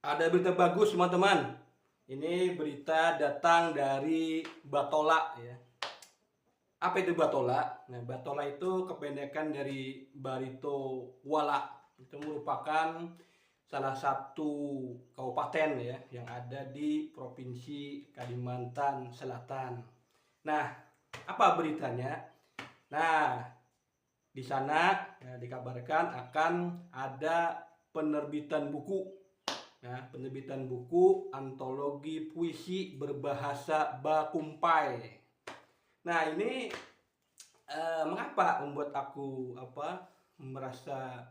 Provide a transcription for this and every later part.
Ada berita bagus teman-teman. Ini berita datang dari Batola ya. Apa itu Batola? Nah, Batola itu kependekan dari Barito Kuala. Itu merupakan salah satu kabupaten ya yang ada di Provinsi Kalimantan Selatan. Nah, apa beritanya? Nah, di sana dikabarkan akan ada penerbitan buku. Nah, penerbitan buku antologi puisi berbahasa Bakumpai. Nah, ini mengapa membuat aku merasa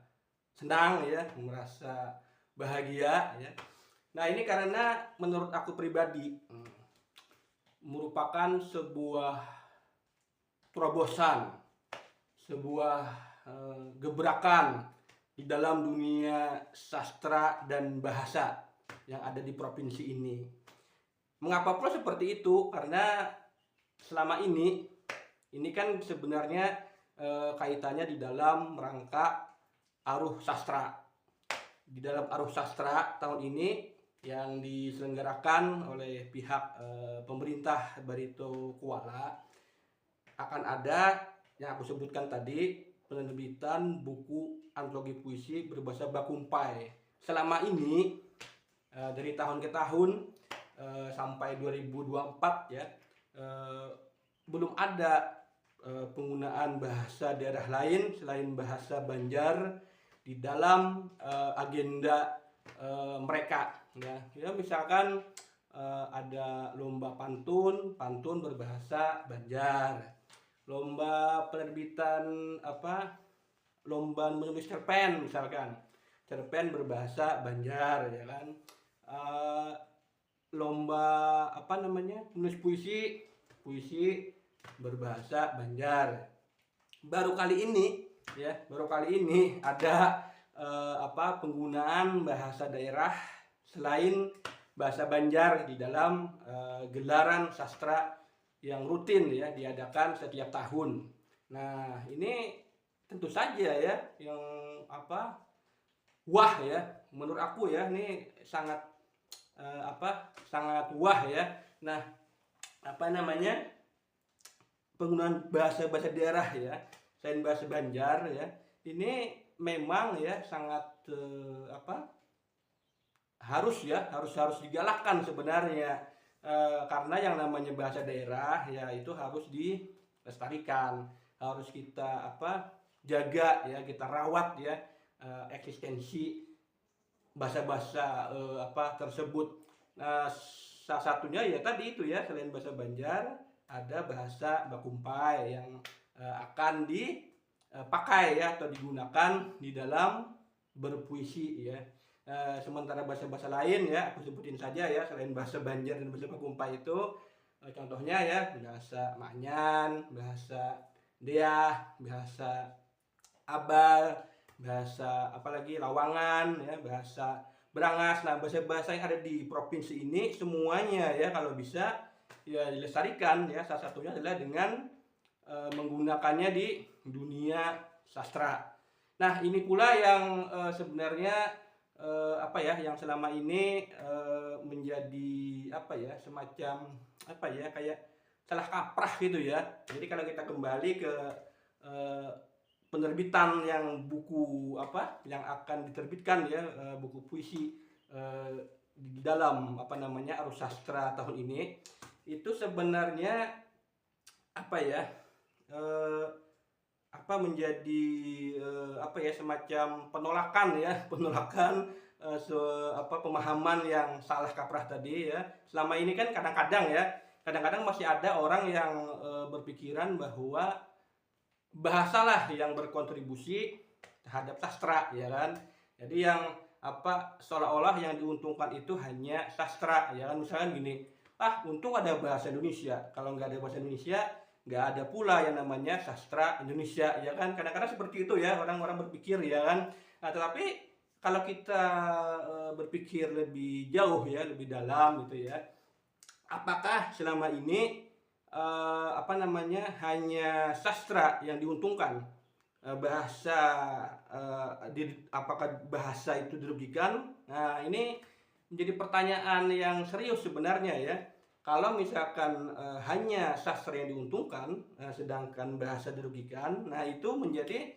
senang ya, merasa bahagia ya. Nah, ini karena menurut aku pribadi merupakan sebuah terobosan, sebuah gebrakan di dalam dunia sastra dan bahasa yang ada di provinsi ini. Mengapa pula seperti itu? Karena selama ini kan sebenarnya kaitannya di dalam rangka Aruh Sastra. Di dalam Aruh Sastra tahun ini yang diselenggarakan oleh pihak pemerintah Barito Kuala akan ada yang aku sebutkan tadi, penerbitan buku antologi puisi berbahasa Bakumpai. Selama ini dari tahun ke tahun sampai 2024 ya, belum ada penggunaan bahasa daerah lain selain bahasa Banjar di dalam agenda mereka ya. Ya misalkan ada lomba pantun berbahasa Banjar, lomba penerbitan lomba menulis cerpen, misalkan cerpen berbahasa Banjar ya kan. Lomba menulis puisi berbahasa Banjar. Baru kali ini ada penggunaan bahasa daerah selain bahasa Banjar di dalam gelaran sastra yang rutin ya diadakan setiap tahun. Nah, ini tentu saja ya yang wah ya, menurut aku ya ini sangat sangat wah ya. Nah, penggunaan bahasa daerah ya selain bahasa Banjar ya, ini memang ya sangat harus digalakkan sebenarnya, karena yang namanya bahasa daerah ya itu harus dilestarikan, harus kita jaga ya, kita rawat ya eksistensi bahasa-bahasa tersebut. Nah, salah satunya ya tadi itu ya, selain bahasa Banjar ada bahasa Bakumpai yang akan dipakai ya atau digunakan di dalam berpuisi ya. Sementara bahasa-bahasa lain ya aku sebutin saja ya, selain bahasa Banjar dan bahasa Bakumpai itu contohnya ya bahasa Manyan, bahasa Deah, bahasa Abal, bahasa apalagi Lawangan ya, bahasa Berangas. Nah, bahasa-bahasa yang ada di provinsi ini semuanya ya kalau bisa ya dilestarikan ya, salah satunya adalah dengan menggunakannya di dunia sastra. Nah, ini pula yang sebenarnya yang selama ini menjadi semacam kayak salah kaprah gitu ya. Jadi kalau kita kembali ke penerbitan yang buku yang akan diterbitkan ya, buku puisi di dalam Arus Sastra tahun ini, itu sebenarnya menjadi semacam penolakan ya, pemahaman yang salah kaprah tadi ya. Selama ini kan kadang-kadang masih ada orang yang berpikiran bahwa bahasalah yang berkontribusi terhadap sastra ya kan. Jadi yang seolah-olah yang diuntungkan itu hanya sastra ya kan. Misalkan gini, untung ada bahasa Indonesia, kalau nggak ada bahasa Indonesia nggak ada pula yang namanya sastra Indonesia ya kan. Kadang-kadang seperti itu ya orang-orang berpikir ya kan. Nah, tetapi kalau kita berpikir lebih jauh ya, lebih dalam gitu ya, apakah selama ini hanya sastra yang diuntungkan, apakah bahasa itu dirugikan? Nah, ini menjadi pertanyaan yang serius sebenarnya ya. Kalau misalkan hanya sastra yang diuntungkan, sedangkan bahasa dirugikan, nah itu menjadi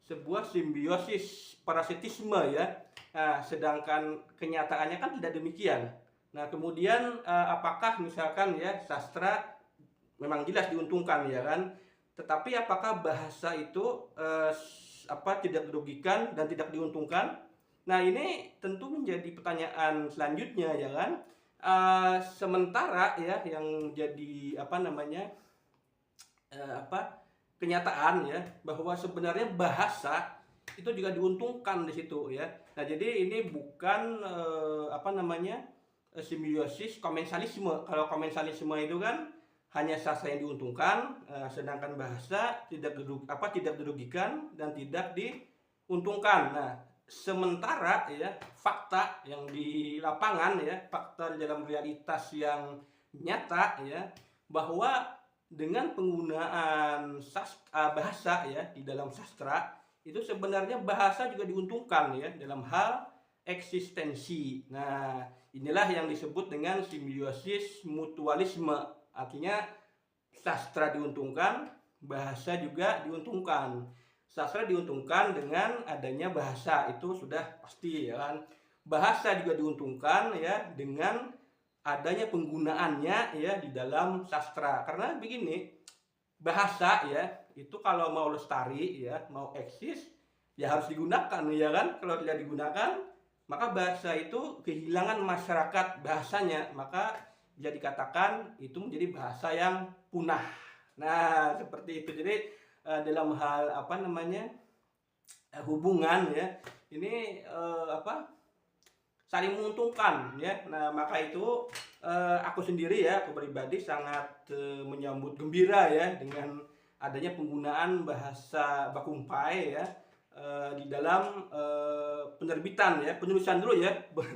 sebuah simbiosis parasitisme ya. Nah, sedangkan kenyataannya kan tidak demikian. Nah, kemudian apakah misalkan ya sastra memang jelas diuntungkan ya kan, tetapi apakah bahasa itu tidak dirugikan dan tidak diuntungkan? Nah, ini tentu menjadi pertanyaan selanjutnya ya kan. Sementara ya yang jadi kenyataan ya bahwa sebenarnya bahasa itu juga diuntungkan di situ ya. Nah, jadi ini bukan simbiosis komensalisme. Kalau komensalisme itu kan hanya sastra yang diuntungkan, sedangkan bahasa tidak dirugikan dan tidak diuntungkan. Nah, sementara ya fakta yang di lapangan ya, fakta di dalam realitas yang nyata ya, bahwa dengan penggunaan bahasa ya di dalam sastra itu sebenarnya bahasa juga diuntungkan ya dalam hal eksistensi. Nah, inilah yang disebut dengan simbiosis mutualisme. Artinya sastra diuntungkan, bahasa juga diuntungkan. Sastra diuntungkan dengan adanya bahasa, itu sudah pasti ya kan. Bahasa juga diuntungkan ya dengan adanya penggunaannya ya di dalam sastra. Karena begini, bahasa ya itu kalau mau lestari ya, mau eksis ya harus digunakan ya kan. Kalau tidak digunakan maka bahasa itu kehilangan masyarakat bahasanya, maka bisa dikatakan itu menjadi bahasa yang punah. Nah, seperti itu. Jadi dalam hal hubungan ya, ini saling menguntungkan ya. Nah, maka itu aku sendiri ya, aku pribadi sangat menyambut gembira ya dengan adanya penggunaan bahasa Bakumpai ya di dalam penerbitan ya, penulisan dulu ya,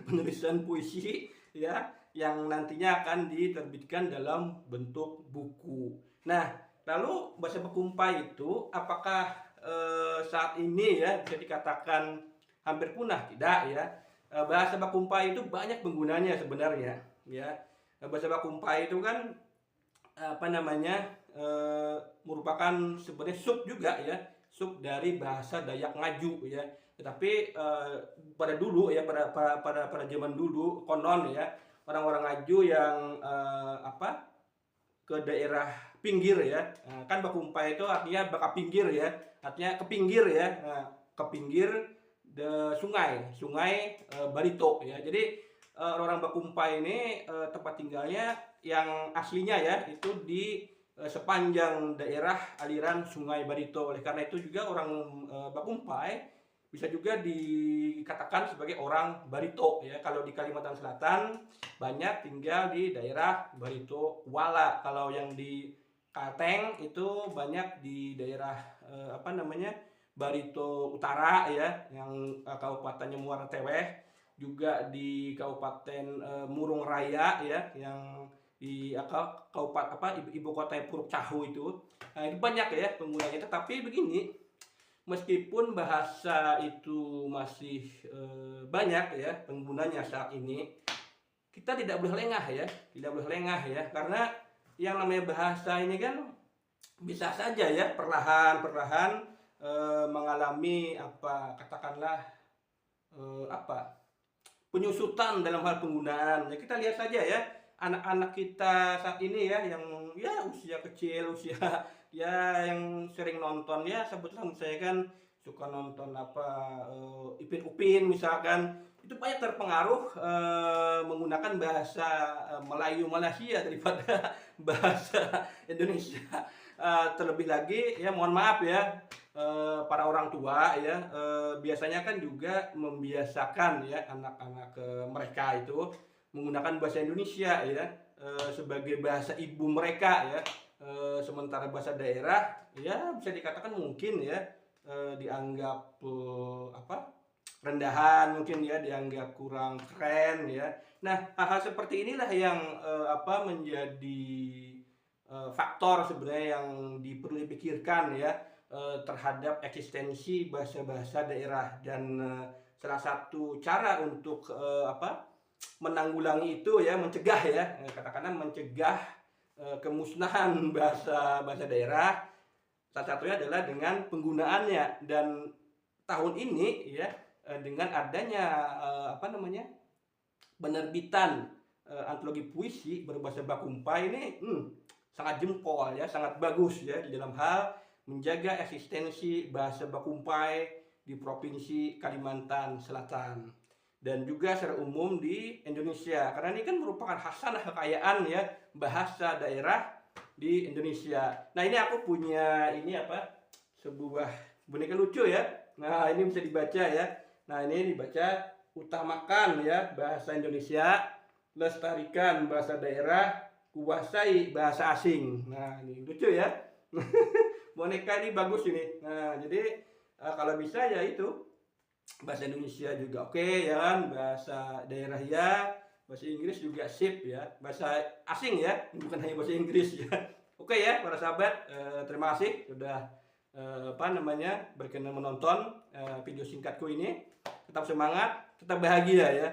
penulisan puisi ya yang nantinya akan diterbitkan dalam bentuk buku. Nah, lalu bahasa Bakumpai itu apakah saat ini ya bisa dikatakan hampir punah? Tidak ya. Bahasa Bakumpai itu banyak penggunanya sebenarnya ya. Bahasa Bakumpai itu kan merupakan sebenarnya sub juga ya, sub dari bahasa Dayak Ngaju ya. Tetapi pada dulu ya, pada zaman dulu konon ya, orang-orang Ngaju yang ke daerah pinggir ya, kan Bakumpai itu artinya baka pinggir ya, artinya ke pinggir ya, ke pinggir sungai Barito ya. Jadi orang Bakumpai ini tempat tinggalnya yang aslinya ya itu di sepanjang daerah aliran Sungai Barito. Oleh karena itu juga orang Bakumpai bisa juga dikatakan sebagai orang Barito ya. Kalau di Kalimantan Selatan banyak tinggal di daerah Barito Kuala. Kalau yang di Kalteng itu banyak di daerah Barito Utara ya, yang kabupatennya Muara Teweh, juga di Kabupaten Murung Raya ya, yang di kabupaten ibu kota Puruk Cahu itu. Nah, ini banyak ya penggunanya. Tetapi begini, meskipun bahasa itu masih banyak ya penggunanya saat ini, kita tidak boleh lengah ya, karena yang namanya bahasa ini kan bisa saja ya perlahan mengalami penyusutan dalam hal penggunaan. Ya, kita lihat saja ya anak-anak kita saat ini ya, yang ya usia kecil, ya yang sering nonton ya, sebutlah saya kan suka nonton Ipin Upin misalkan, itu banyak terpengaruh menggunakan bahasa Melayu Malaysia daripada bahasa Indonesia. Terlebih lagi ya, mohon maaf ya, para orang tua ya biasanya kan juga membiasakan ya anak-anak mereka itu menggunakan bahasa Indonesia ya sebagai bahasa ibu mereka ya, sementara bahasa daerah ya bisa dikatakan mungkin ya dianggap rendahan, mungkin ya dianggap kurang keren ya. Nah, hal-hal seperti inilah yang menjadi faktor sebenarnya yang perlu dipikirkan ya terhadap eksistensi bahasa-bahasa daerah. Dan salah satu cara untuk menanggulangi itu ya, mencegah ya, katakanlah mencegah kemusnahan bahasa daerah. Salah satunya adalah dengan penggunaannya. Dan tahun ini ya, dengan adanya apa namanya, penerbitan antologi puisi berbahasa Bakumpai ini sangat jempol ya, sangat bagus ya di dalam hal menjaga eksistensi bahasa Bakumpai di Provinsi Kalimantan Selatan dan juga secara umum di Indonesia, karena ini kan merupakan hasanah kekayaan ya bahasa daerah di Indonesia. Nah, ini aku punya ini apa, sebuah boneka lucu ya. Nah, ini bisa dibaca ya. Nah, ini dibaca, utamakan ya bahasa Indonesia, lestarikan bahasa daerah, kuasai bahasa asing. Nah, ini lucu ya. Boneka ini bagus ini. Nah, jadi kalau bisa ya itu bahasa Indonesia juga oke ya kan, bahasa daerah ya, bahasa Inggris juga sip ya, bahasa asing ya, bukan hanya bahasa Inggris ya. Oke ya para sahabat, terima kasih sudah apa namanya berkenan menonton video singkatku ini. Tetap semangat, tetap bahagia ya.